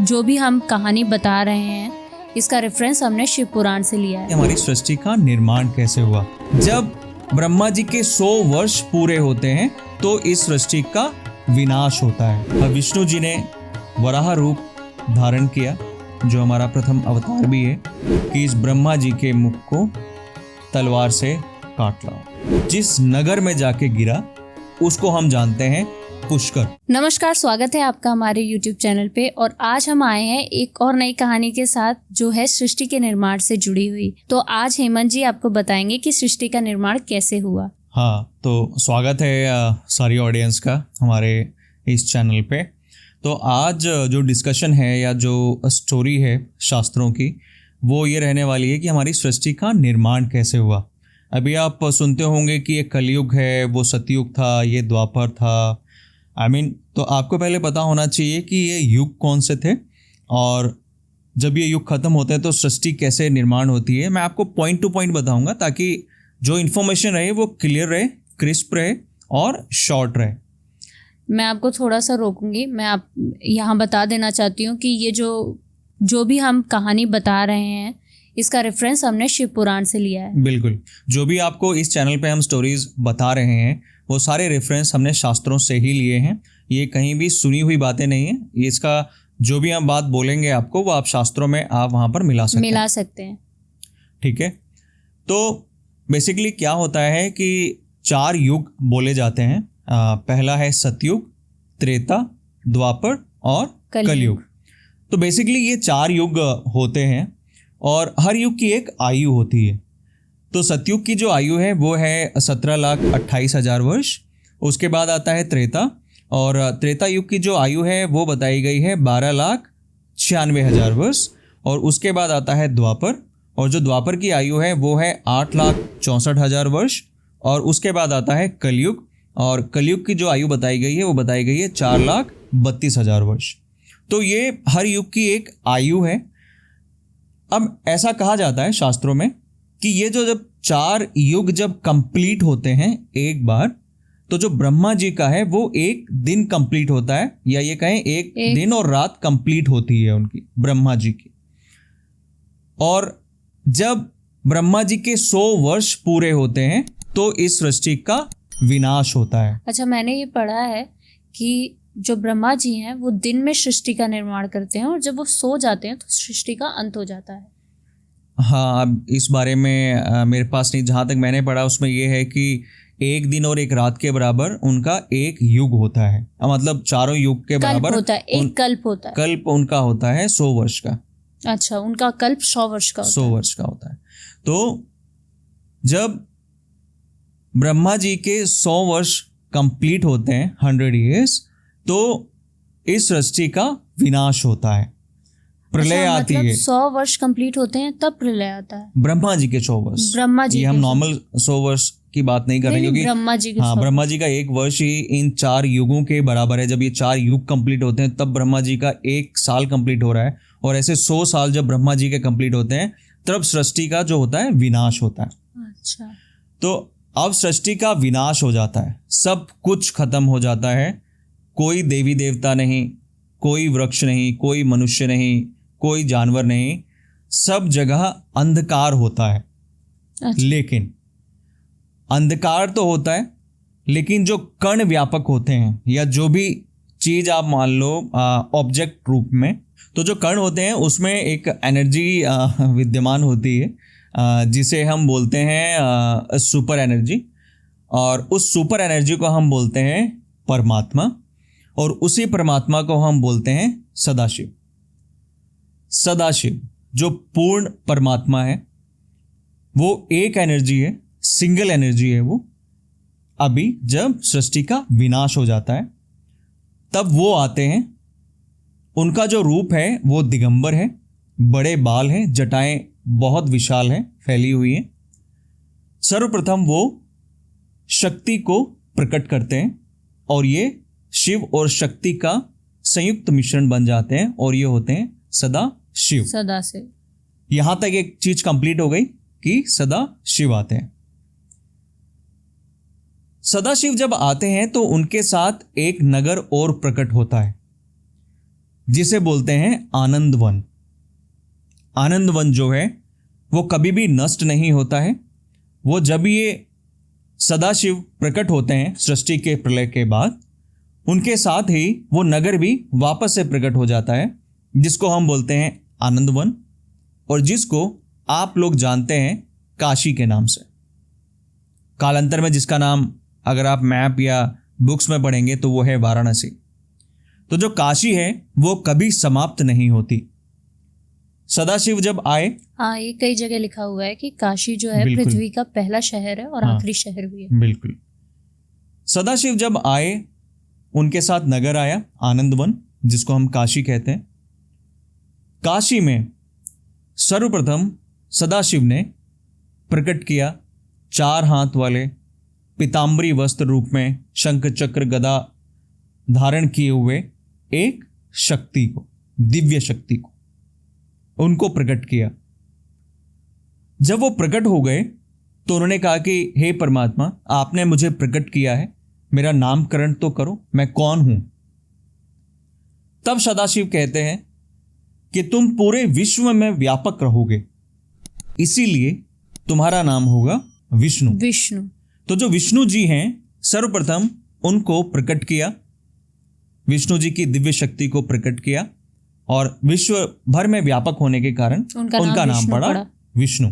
जो भी हम कहानी बता रहे हैं इसका रेफरेंस हमने शिव पुराण से लिया है। हमारी सृष्टि का निर्माण कैसे हुआ? जब ब्रह्मा जी के 100 वर्ष पूरे होते हैं तो इस सृष्टि का विनाश होता है। और विष्णु जी ने वराह रूप धारण किया, जो हमारा प्रथम अवतार भी है, कि इस ब्रह्मा जी के मुख को तलवार से काट लाओ। जिस नगर में जाके गिरा उसको हम जानते हैं पुष्कर। नमस्कार, स्वागत है आपका हमारे YouTube चैनल पे। और आज हम आए हैं एक और नई कहानी के साथ जो है सृष्टि के निर्माण से जुड़ी हुई। तो आज हेमंत जी आपको बताएंगे कि सृष्टि का निर्माण कैसे हुआ। हाँ, तो स्वागत है सारी ऑडियंस का हमारे इस चैनल पे। तो आज जो डिस्कशन है या जो स्टोरी है शास्त्रों की, वो ये रहने वाली है कि हमारी सृष्टि का निर्माण कैसे हुआ। अभी आप सुनते होंगे कि ये कलयुग है, वो सतयुग था, ये द्वापर था। तो आपको पहले पता होना चाहिए कि ये युग कौन से थे और जब ये युग खत्म होते हैं तो सृष्टि कैसे निर्माण होती है। मैं आपको पॉइंट टू पॉइंट बताऊंगा ताकि जो इन्फॉर्मेशन रहे वो क्लियर रहे, क्रिस्प रहे और शॉर्ट रहे। मैं आपको थोड़ा सा रोकूंगी। मैं आप यहाँ बता देना चाहती हूँ कि ये जो भी हम कहानी बता रहे हैं इसका रेफरेंस हमने शिव पुराण से लिया है। बिल्कुल, जो भी आपको इस चैनल पे हम स्टोरीज बता रहे हैं वो सारे रेफरेंस हमने शास्त्रों से ही लिए हैं। ये कहीं भी सुनी हुई बातें नहीं है। ये इसका जो भी हम बात बोलेंगे आपको वो आप शास्त्रों में आप वहाँ पर मिला सकते हैं। ठीक है, तो बेसिकली क्या होता है कि 4 युग बोले जाते हैं। पहला है सतयुग, त्रेता, द्वापर और कलयुग। तो बेसिकली ये 4 युग होते हैं और हर युग की एक आयु होती है। तो सतयुग की जो आयु है वो है 17,28,000 वर्ष। उसके बाद आता है त्रेता, और त्रेता युग की जो आयु है वो बताई गई है 12,96,000 वर्ष। और उसके बाद आता है द्वापर, और जो द्वापर की आयु है वो है 8,64,000 वर्ष। और उसके बाद आता है कलयुग, और कलयुग की जो आयु बताई गई है वो बताई गई है 4,32,000 वर्ष। तो ये हर युग की एक आयु है। अब ऐसा कहा जाता है शास्त्रों में कि ये जब 4 युग जब कंप्लीट होते हैं एक बार, तो जो ब्रह्मा जी का है वो एक दिन कंप्लीट होता है, या ये कहें एक दिन और रात कंप्लीट होती है उनकी, ब्रह्मा जी की। और जब ब्रह्मा जी के 100 वर्ष पूरे होते हैं तो इस सृष्टि का विनाश होता है। अच्छा, मैंने ये पढ़ा है कि जो ब्रह्मा जी हैं वो दिन में सृष्टि का निर्माण करते हैं और जब वो सो जाते हैं तो सृष्टि का अंत हो जाता है। हाँ, अब इस बारे में मेरे पास नहीं, जहाँ तक मैंने पढ़ा उसमें ये है कि एक दिन और एक रात के बराबर उनका एक युग होता है। मतलब चारों युग के बराबर होता है, एक कल्प होता है। कल्प उनका होता है 100 वर्ष का। अच्छा, उनका कल्प 100 वर्ष का होता है। 100 वर्ष का होता है। तो जब ब्रह्मा जी के 100 वर्ष कंप्लीट होते हैं, 100 ईयर्स, तो इस सृष्टि का विनाश होता है, प्रलय आती है। 100 वर्ष कंप्लीट होते हैं तब प्रलय आता है। ब्रह्मा जी के 100 वर्ष, ब्रह्मा जी, ये हम नॉर्मल 100 वर्ष की बात नहीं कर रहे, क्योंकि ब्रह्मा जी ब्रह्मा जी का एक वर्ष ही इन 4 युगों के बराबर है। जब ये 4 युग कंप्लीट होते हैं तब ब्रह्मा जी का 1 साल कंप्लीट हो रहा है, और ऐसे 100 साल जब ब्रह्मा जी के कंप्लीट होते हैं तब सृष्टि का जो होता है विनाश होता है। अच्छा, तो अब सृष्टि का विनाश हो जाता है, सब कुछ खत्म हो जाता है। कोई देवी देवता नहीं, कोई वृक्ष नहीं, कोई मनुष्य नहीं, कोई जानवर नहीं, सब जगह अंधकार होता है। अच्छा। लेकिन अंधकार तो होता है, लेकिन जो कण व्यापक होते हैं या जो भी चीज आप मान लो ऑब्जेक्ट रूप में, तो जो कण होते हैं उसमें एक एनर्जी विद्यमान होती है, जिसे हम बोलते हैं सुपर एनर्जी। और उस सुपर एनर्जी को हम बोलते हैं परमात्मा, और उसी परमात्मा को हम बोलते हैं सदाशिव। सदाशिव जो पूर्ण परमात्मा है, वो एक एनर्जी है, सिंगल एनर्जी है वो। अभी जब सृष्टि का विनाश हो जाता है तब वो आते हैं। उनका जो रूप है वो दिगंबर है, बड़े बाल हैं, जटाएं बहुत विशाल हैं, फैली हुई हैं। सर्वप्रथम वो शक्ति को प्रकट करते हैं, और ये शिव और शक्ति का संयुक्त मिश्रण बन जाते हैं, और ये होते हैं सदा शिव। सदा शिव। यहां तक एक चीज कंप्लीट हो गई कि सदा शिव आते हैं। सदाशिव जब आते हैं तो उनके साथ एक नगर और प्रकट होता है। जिसे बोलते हैं आनंद वन। आनंद वन जो है वो कभी भी नष्ट नहीं होता है। वो जब ये सदाशिव प्रकट होते हैं सृष्टि के प्रलय के बाद, उनके साथ ही वो नगर भी वापस से प्रकट हो जाता है, जिसको हम बोलते हैं आनंद वन, और जिसको आप लोग जानते हैं काशी के नाम से। कालांतर में जिसका नाम अगर आप मैप या बुक्स में पढ़ेंगे तो वो है वाराणसी। तो जो काशी है वो कभी समाप्त नहीं होती। सदाशिव जब आए, हाँ, ये कई जगह लिखा हुआ है कि काशी जो है बिल्कुल। पृथ्वी का पहला शहर है और हाँ। आखिरी शहर भी है। बिल्कुल। सदाशिव जब आए, उनके साथ नगर आया आनंदवन, जिसको हम काशी कहते हैं। काशी में सर्वप्रथम सदाशिव ने प्रकट किया 4 हाथ वाले पीताम्बरी वस्त्र रूप में शंख चक्र गदा धारण किए हुए एक शक्ति को, दिव्य शक्ति को, उनको प्रकट किया। जब वो प्रकट हो गए तो उन्होंने कहा कि हे परमात्मा, आपने मुझे प्रकट किया है, मेरा नामकरण तो करो, मैं कौन हूं। तब सदाशिव कहते हैं कि तुम पूरे विश्व में व्यापक रहोगे, इसीलिए तुम्हारा नाम होगा विष्णु। विष्णु। तो जो विष्णु जी हैं, सर्वप्रथम उनको प्रकट किया, विष्णु जी की दिव्य शक्ति को प्रकट किया, और विश्व भर में व्यापक होने के कारण उनका नाम पड़ा विष्णु।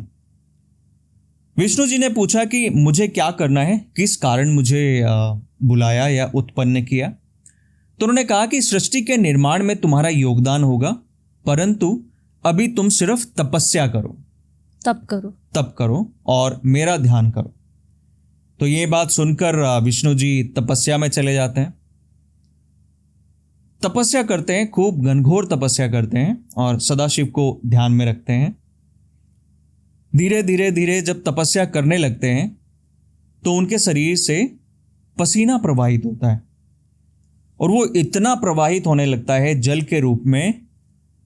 विष्णु जी ने पूछा कि मुझे क्या करना है, किस कारण मुझे बुलाया या उत्पन्न किया। तो उन्होंने कहा कि सृष्टि के निर्माण में तुम्हारा योगदान होगा, परंतु अभी तुम सिर्फ तपस्या करो, तप करो और मेरा ध्यान करो। तो ये बात सुनकर विष्णु जी तपस्या में चले जाते हैं। तपस्या करते हैं, खूब घनघोर तपस्या करते हैं और सदाशिव को ध्यान में रखते हैं। धीरे धीरे धीरे जब तपस्या करने लगते हैं तो उनके शरीर से पसीना प्रवाहित होता है, और वो इतना प्रवाहित होने लगता है जल के रूप में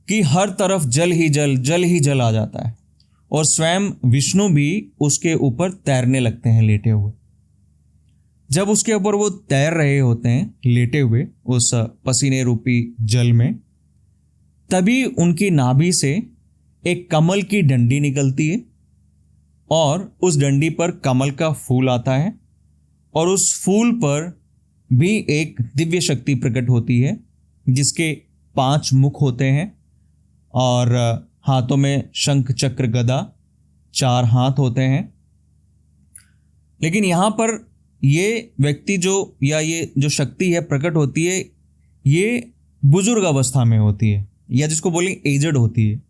कि हर तरफ जल ही जल, जल ही जल आ जाता है, और स्वयं विष्णु भी उसके ऊपर तैरने लगते हैं लेटे हुए। जब उसके ऊपर वो तैर रहे होते हैं लेटे हुए उस पसीने रूपी जल में, तभी उनकी नाभि से एक कमल की डंडी निकलती है, और उस डंडी पर कमल का फूल आता है, और उस फूल पर भी एक दिव्य शक्ति प्रकट होती है, जिसके 5 मुख होते हैं, और हाथों में शंख चक्र गदा, 4 हाथ होते हैं। लेकिन यहाँ पर ये व्यक्ति जो, या ये जो शक्ति है प्रकट होती है, ये बुजुर्ग अवस्था में होती है, या जिसको बोलेंगे एजड होती है।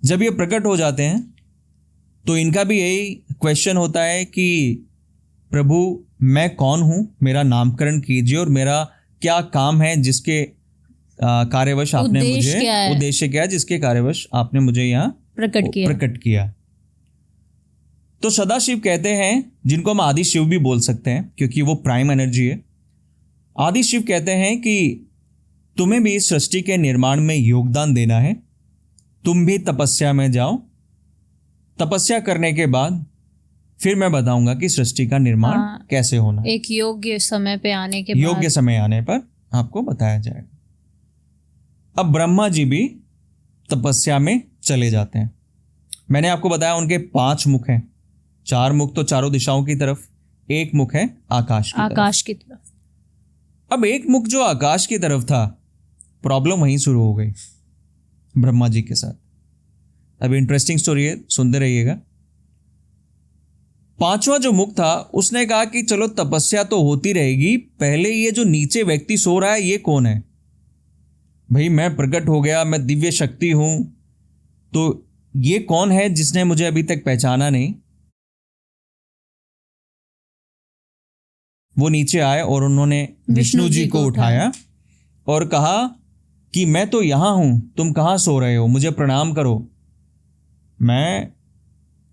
जब ये प्रकट हो जाते हैं तो इनका भी यही क्वेश्चन होता है कि प्रभु, मैं कौन हूँ, मेरा नामकरण कीजिए, और मेरा क्या काम है, जिसके कार्यवश आपने मुझे, उद्देश्य क्या है जिसके कार्यवश आपने मुझे यहाँ प्रकट किया। तो सदाशिव कहते हैं, जिनको हम आदि शिव भी बोल सकते हैं क्योंकि वो प्राइम एनर्जी है। आदि शिव कहते हैं कि तुम्हें भी सृष्टि के निर्माण में योगदान देना है, तुम भी तपस्या में जाओ। तपस्या करने के बाद फिर मैं बताऊंगा कि सृष्टि का निर्माण कैसे होना है। एक योग्य समय पे आने के बाद, योग्य समय आने पर आपको बताया जाएगा। अब ब्रह्मा जी भी तपस्या में चले जाते हैं। मैंने आपको बताया उनके 5 मुख हैं, 4 मुख तो चारों दिशाओं की तरफ, 1 मुख है आकाश की तरफ। अब 1 मुख जो आकाश की तरफ था, प्रॉब्लम वहीं शुरू हो गई ब्रह्मा जी के साथ। अब इंटरेस्टिंग स्टोरी है, सुनते रहिएगा। 5वां जो मुख था, उसने कहा कि चलो तपस्या तो होती रहेगी, पहले ये जो नीचे व्यक्ति सो रहा है ये कौन है? भाई मैं प्रकट हो गया, मैं दिव्य शक्ति हूं, तो ये कौन है जिसने मुझे अभी तक पहचाना नहीं? वो नीचे आए और उन्होंने विष्णु जी को उठाया और कहा कि मैं तो यहां हूं, तुम कहां सो रहे हो, मुझे प्रणाम करो, मैं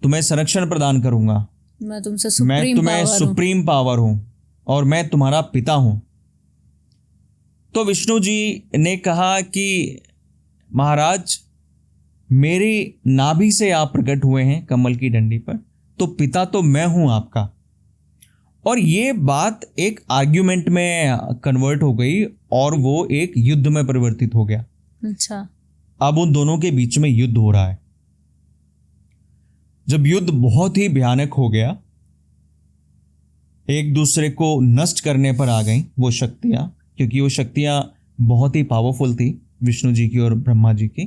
तुम्हें संरक्षण प्रदान करूंगा, मैं तुम्हें सुप्रीम पावर हूं और मैं तुम्हारा पिता हूं। तो विष्णु जी ने कहा कि महाराज, मेरी नाभि से आप प्रकट हुए हैं कमल की डंडी पर, तो पिता तो मैं हूं आपका, और ये बात एक आर्ग्यूमेंट में कन्वर्ट हो गई और वो एक युद्ध में परिवर्तित हो गया। अच्छा। अब उन दोनों के बीच में युद्ध हो रहा है। जब युद्ध बहुत ही भयानक हो गया, एक दूसरे को नष्ट करने पर आ गई वो शक्तियां, क्योंकि वो शक्तियां बहुत ही पावरफुल थी विष्णु जी की और ब्रह्मा जी की।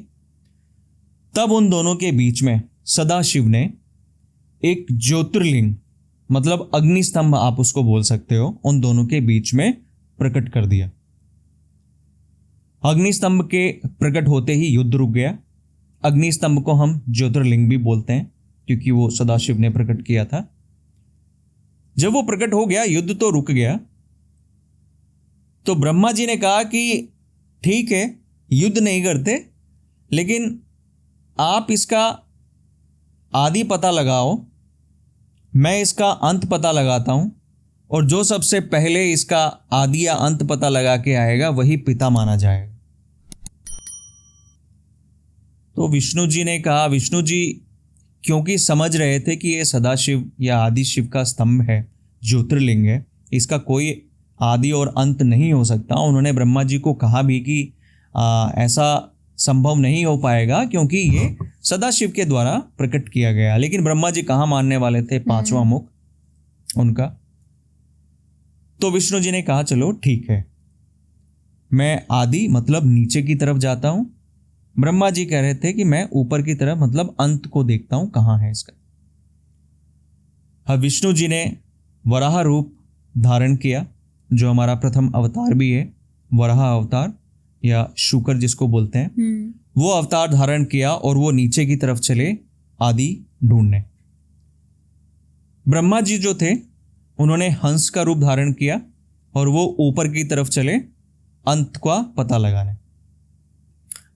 तब उन दोनों के बीच में सदाशिव ने एक ज्योतिर्लिंग, मतलब अग्निस्तंभ आप उसको बोल सकते हो, उन दोनों के बीच में प्रकट कर दिया। अग्निस्तंभ के प्रकट होते ही युद्ध रुक गया। अग्निस्तंभ को हम ज्योतिर्लिंग भी बोलते हैं क्योंकि वो सदाशिव ने प्रकट किया था। जब वो प्रकट हो गया, युद्ध तो रुक गया। तो ब्रह्मा जी ने कहा कि ठीक है, युद्ध नहीं करते, लेकिन आप इसका आदि पता लगाओ, मैं इसका अंत पता लगाता हूं, और जो सबसे पहले इसका आदि या अंत पता लगा के आएगा वही पिता माना जाएगा। तो विष्णु जी ने कहा, विष्णु जी क्योंकि समझ रहे थे कि ये सदाशिव या आदि शिव का स्तंभ है, ज्योतिर्लिंग है, इसका कोई आदि और अंत नहीं हो सकता। उन्होंने ब्रह्मा जी को कहा भी कि ऐसा संभव नहीं हो पाएगा क्योंकि ये सदाशिव के द्वारा प्रकट किया गया। लेकिन ब्रह्मा जी कहाँ मानने वाले थे पांचवा मुख उनका। तो विष्णु जी ने कहा चलो ठीक है, मैं आदि मतलब नीचे की तरफ जाता हूं। ब्रह्मा जी कह रहे थे कि मैं ऊपर की तरफ मतलब अंत को देखता हूं कहाँ है इसका। अब विष्णु जी ने वराह रूप धारण किया, जो हमारा प्रथम अवतार भी है, वराह अवतार या शुकर जिसको बोलते हैं, वो अवतार धारण किया और वो नीचे की तरफ चले आदि ढूंढने। ब्रह्मा जी जो थे उन्होंने हंस का रूप धारण किया और वो ऊपर की तरफ चले अंत का पता लगाने।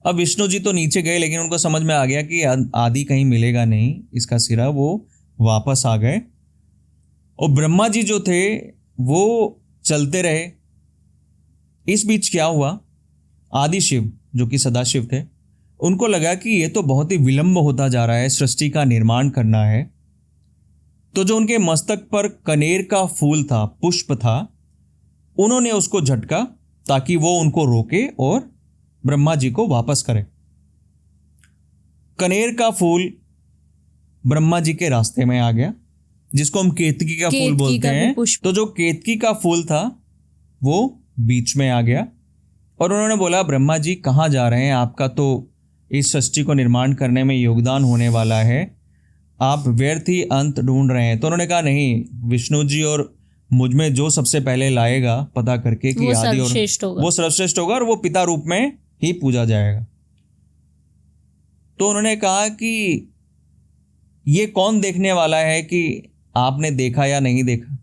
अब विष्णु जी तो नीचे गए, लेकिन उनको समझ में आ गया कि आदि कहीं मिलेगा नहीं इसका सिरा, वो वापस आ गए। और ब्रह्मा जी जो थे वो चलते रहे। इस बीच क्या हुआ, आदि शिव जो कि सदाशिव थे, उनको लगा कि ये तो बहुत ही विलंब होता जा रहा है, सृष्टि का निर्माण करना है। तो जो उनके मस्तक पर कनेर का फूल था, पुष्प था, उन्होंने उसको झटका ताकि वो उनको रोके और ब्रह्मा जी को वापस करे। कनेर का फूल ब्रह्मा जी के रास्ते में आ गया, जिसको हम केतकी का फूल बोलते हैं। तो जो केतकी का फूल था वो बीच में आ गया और उन्होंने बोला, ब्रह्मा जी कहाँ जा रहे हैं, आपका तो इस सृष्टि को निर्माण करने में योगदान होने वाला है, आप व्यर्थ ही अंत ढूंढ रहे हैं। तो उन्होंने कहा नहीं, विष्णु जी और मुझ में जो सबसे पहले लाएगा पता करके कि आदि और वो सर्वश्रेष्ठ होगा और वो पिता रूप में ही पूजा जाएगा। तो उन्होंने कहा कि ये कौन देखने वाला है कि आपने देखा या नहीं देखा,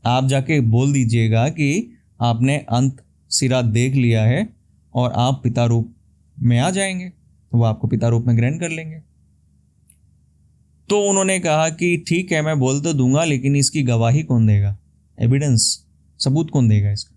आप जाके बोल दीजिएगा कि आपने अंत सिरा देख लिया है और आप पिता रूप में आ जाएंगे, वो आपको पिता रूप में ग्रहण कर लेंगे। तो उन्होंने कहा कि ठीक है, मैं बोल तो दूंगा, लेकिन इसकी गवाही कौन देगा, एविडेंस, सबूत कौन देगा इसका।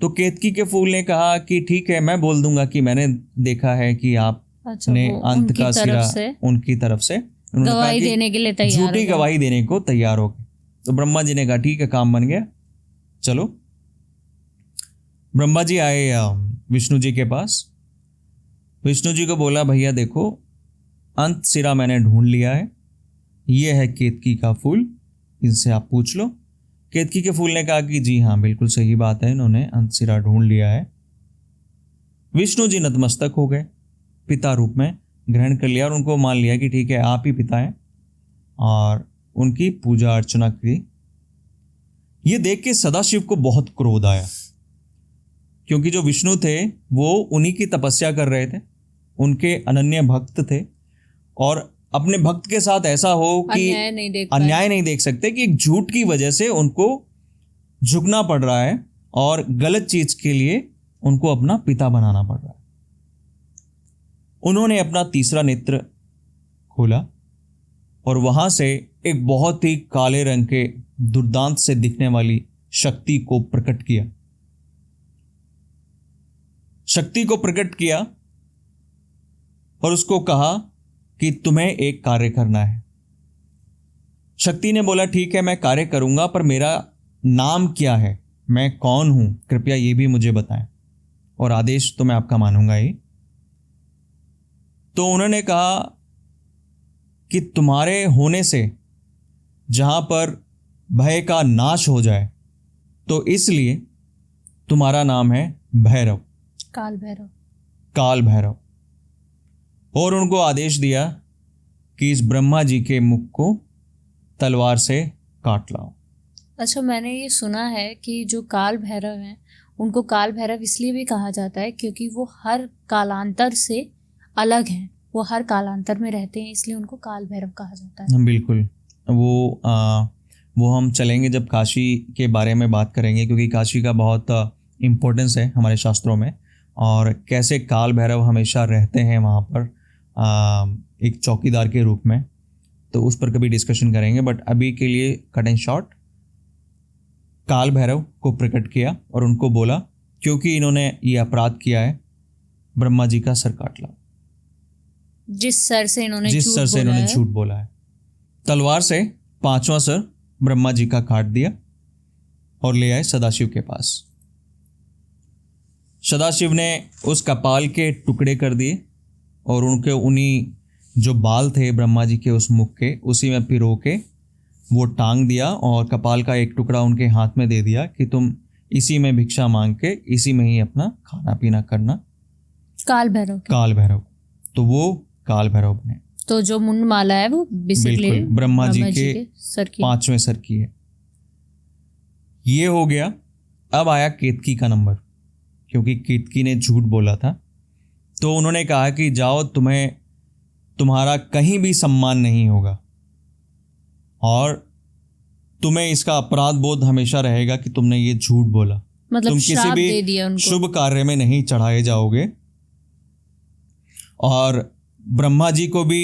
तो केतकी के फूल ने कहा कि ठीक है, मैं बोल दूंगा कि मैंने देखा है कि आपने अंत का सिरा उनकी तरफ से गवाही देने के लिए तैयार, झूठी गवाही देने को तैयार हो गए। तो ब्रह्मा जी ने कहा ठीक है, काम बन गया, चलो। ब्रह्मा जी आए विष्णु जी के पास। विष्णु जी को बोला, भैया देखो, अंत सिरा मैंने ढूंढ लिया है, ये है केतकी का फूल, इनसे आप पूछ लो। केतकी के फूल ने कहा कि जी हाँ, बिल्कुल सही बात है, इन्होंने अंत सिरा ढूंढ लिया है। विष्णु जी नतमस्तक हो गए, पिता रूप में ग्रहण कर लिया और उनको मान लिया कि ठीक है, आप ही पिता हैं, और उनकी पूजा अर्चना की। ये देख के सदाशिव को बहुत क्रोध आया, क्योंकि जो विष्णु थे वो उन्हीं की तपस्या कर रहे थे, उनके अनन्य भक्त थे, और अपने भक्त के साथ ऐसा हो कि अन्याय नहीं देख सकते कि एक झूठ की वजह से उनको झुकना पड़ रहा है और गलत चीज के लिए उनको अपना पिता बनाना पड़ रहा है। उन्होंने अपना तीसरा नेत्र खोला और वहां से एक बहुत ही काले रंग के दुर्दांत से दिखने वाली शक्ति को प्रकट किया। शक्ति को प्रकट किया और उसको कहा कि तुम्हें एक कार्य करना है। शक्ति ने बोला ठीक है मैं कार्य करूंगा, पर मेरा नाम क्या है, मैं कौन हूं, कृपया ये भी मुझे बताएं, और आदेश तो मैं आपका मानूंगा ही। तो उन्होंने कहा कि तुम्हारे होने से जहां पर भय का नाश हो जाए, तो इसलिए तुम्हारा नाम है भैरव, काल भैरव। काल भैरव। और उनको आदेश दिया कि इस ब्रह्मा जी के मुख को तलवार से काट लाओ। अच्छा, मैंने ये सुना है कि जो काल भैरव हैं उनको काल भैरव इसलिए भी कहा जाता है क्योंकि वो हर कालांतर से अलग हैं, वो हर कालांतर में रहते हैं, इसलिए उनको काल भैरव कहा जाता है। बिल्कुल, वो हम चलेंगे जब काशी के बारे में बात करेंगे, क्योंकि काशी का बहुत इम्पोर्टेंस है हमारे शास्त्रों में, और कैसे काल भैरव हमेशा रहते हैं वहाँ पर एक चौकीदार के रूप में, तो उस पर कभी डिस्कशन करेंगे। बट अभी के लिए कट एंड शॉर्ट, काल भैरव को प्रकट किया और उनको बोला क्योंकि इन्होंने ये अपराध किया है, ब्रह्मा जी का सर काट लाओ। जिस सर से इन्होंने झूठ बोला है, तलवार से 5वां सर ब्रह्मा जी का काट दिया और ले आए सदाशिव के पास। सदाशिव ने उस कपाल के टुकड़े कर दिए और उनके उन्हीं जो बाल थे ब्रह्मा जी के उस मुख के, उसी में पिरो के वो टांग दिया और कपाल का एक टुकड़ा उनके हाथ में दे दिया कि तुम इसी में भिक्षा मांग के इसी में ही अपना खाना पीना करना। काल भैरव। तो वो काल भैरव बने। तो जो मुंड माला है वो बेसिकली ब्रह्मा जी के 5वें सर की है। ये हो गया। अब आया केतकी का नंबर, क्योंकि केतकी ने झूठ बोला था। तो उन्होंने कहा कि जाओ, तुम्हारा कहीं भी सम्मान नहीं होगा और तुम्हें इसका अपराध बोध हमेशा रहेगा कि तुमने ये झूठ बोला, मतलब तुम किसी भी शुभ कार्य में नहीं चढ़ाए जाओगे। और ब्रह्मा जी को भी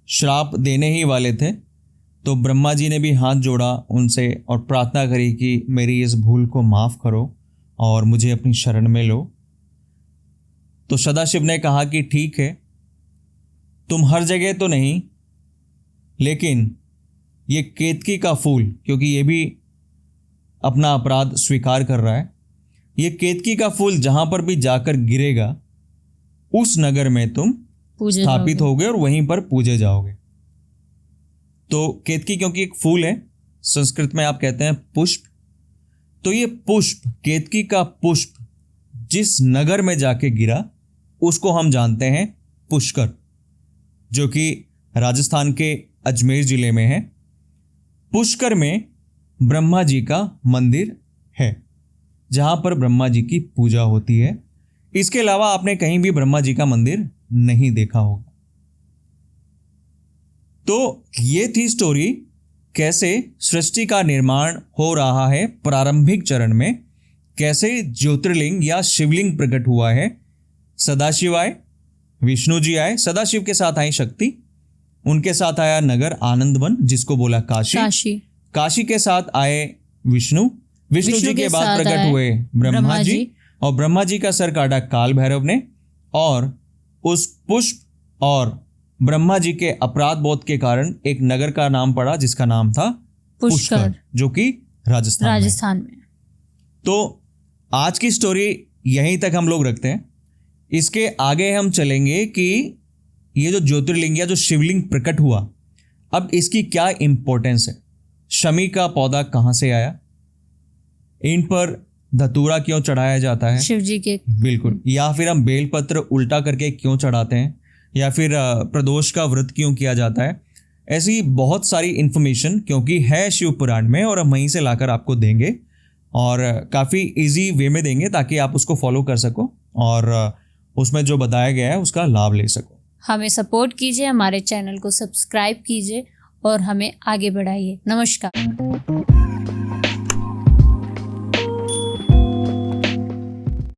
श्राप देने ही वाले थे, तो ब्रह्मा जी ने भी हाथ जोड़ा उनसे और प्रार्थना करी कि मेरी इस भूल को माफ़ करो और मुझे अपनी शरण में लो। तो सदाशिव ने कहा कि ठीक है, तुम हर जगह तो नहीं, लेकिन ये केतकी का फूल, क्योंकि ये भी अपना अपराध स्वीकार कर रहा है, ये केतकी का फूल जहां पर भी जाकर गिरेगा उस नगर में तुम स्थापित होगे और वहीं पर पूजे जाओगे। तो केतकी क्योंकि एक फूल है, संस्कृत में आप कहते हैं पुष्प, तो ये पुष्प, केतकी का पुष्प जिस नगर में जाके गिरा उसको हम जानते हैं पुष्कर, जो कि राजस्थान के अजमेर जिले में है। पुष्कर में ब्रह्मा जी का मंदिर है जहां पर ब्रह्मा जी की पूजा होती है। इसके अलावा आपने कहीं भी ब्रह्मा जी का मंदिर नहीं देखा होगा। तो ये थी स्टोरी, कैसे सृष्टि का निर्माण हो रहा है प्रारंभिक चरण में, कैसे ज्योतिर्लिंग या शिवलिंग प्रकट हुआ है। सदाशिव आए, विष्णु जी आए, सदाशिव के साथ आई शक्ति, उनके साथ आया नगर आनंदवन जिसको बोला काशी के साथ आए विष्णु जी के बाद प्रकट हुए ब्रह्मा जी, और ब्रह्मा जी का सर काटा काल भैरव ने, और उस पुष्प और ब्रह्मा जी के अपराध बोध के कारण एक नगर का नाम पड़ा जिसका नाम था पुष्कर, जो कि राजस्थान में। तो आज की स्टोरी यहीं तक हम लोग रखते हैं। इसके आगे हम चलेंगे कि ये जो ज्योतिर्लिंग या जो शिवलिंग प्रकट हुआ, अब इसकी क्या इंपॉर्टेंस है, शमी का पौधा कहाँ से आया, इन पर धतूरा क्यों चढ़ाया जाता है शिव जी के, बिल्कुल, या फिर हम बेलपत्र उल्टा करके क्यों चढ़ाते हैं, या फिर प्रदोष का व्रत क्यों किया जाता है। ऐसी बहुत सारी इन्फॉर्मेशन क्योंकि है शिव पुराण में, और हम वहीं से लाकर आपको देंगे और काफ़ी इजी वे में देंगे ताकि आप उसको फॉलो कर सको और उसमें जो बताया गया है उसका लाभ ले सको। हमें सपोर्ट कीजिए, हमारे चैनल को सब्सक्राइब कीजिए और हमें आगे बढ़ाइए। नमस्कार।